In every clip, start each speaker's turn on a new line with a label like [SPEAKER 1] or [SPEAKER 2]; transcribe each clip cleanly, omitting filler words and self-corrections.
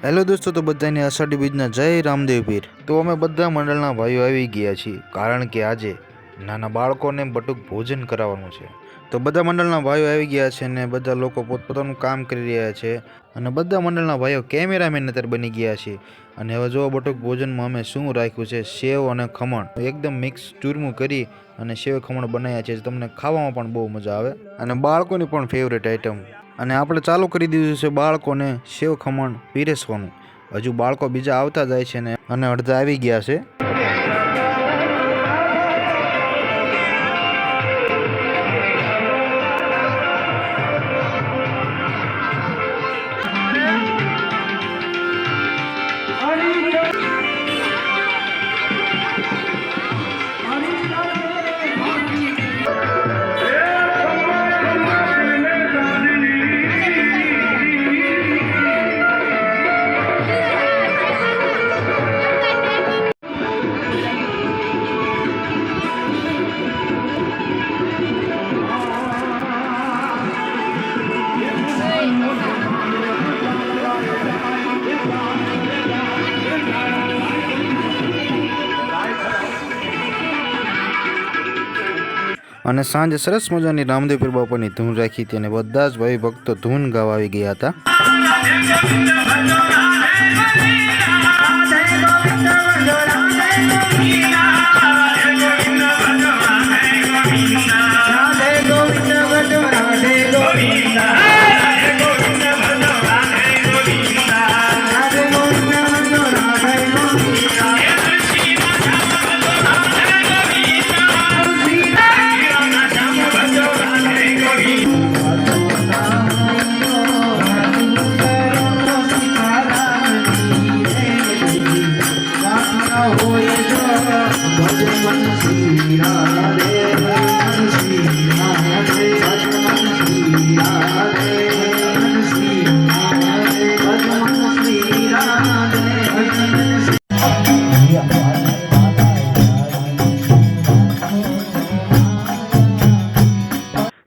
[SPEAKER 1] Hello दोस्तों, तो बधाने अषाढ़ी बीजना जय रामदेव पीर। तो अमे बधा मंडलना भाईओ आवी गया छीए, कारण के आजे नाना बाळकोने बटुक भोजन कराववानुं छे। तो बधा मंडलना भाईओ आवी गया छे ने बधा लोको पोतपोतानुं काम करी रह्या छे अने बधा मंडलना भाईओ केमेरामेन अत्यारे बनी गया छे। अने हवे जो बटुक भोजनमां अमे शुं राख्युं छे, सेव अने खमण एकदम मिक्स चूरमું करी अने सेव खमण बनाव्या छे। तमने खावामां पण बहु मजा आवे अने बाळकोनी पण फेवरेट आइटम। અને આપણે ચાલુ કરી દીધું છે બાળકોને સેવ ખમણ પીરસવાનું। હજુ બાળકો બીજા આવતા જાય છે ને અને અડધા આવી ગયા છે। અને સાંજે સરસ મજાની રામદેવ પીર બાપાની ધૂન રાખી હતી અને બધા જ ભાઈ ભક્તો ધૂન ગાવા આવી ગયા હતા।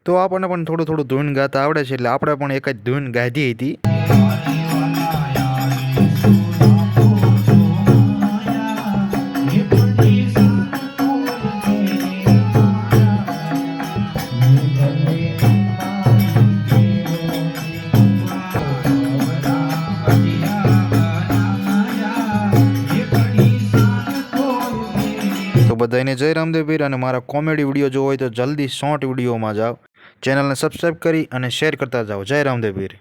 [SPEAKER 1] તો આપણને પણ થોડું થોડું ધૂન ગાતા આવડે છે, એટલે આપણે પણ એક જ ધૂન ગાધી હતી। तो बधाने जय रामदेव पीर। અને મારા કોમેડી વિડીયો જોવો હોય તો જલ્દી શોર્ટ વિડીયોમાં જાઓ, ચેનલને સબસ્ક્રાઈબ કરી અને શેર કરતા જાઓ। જય રામદેવ પીર।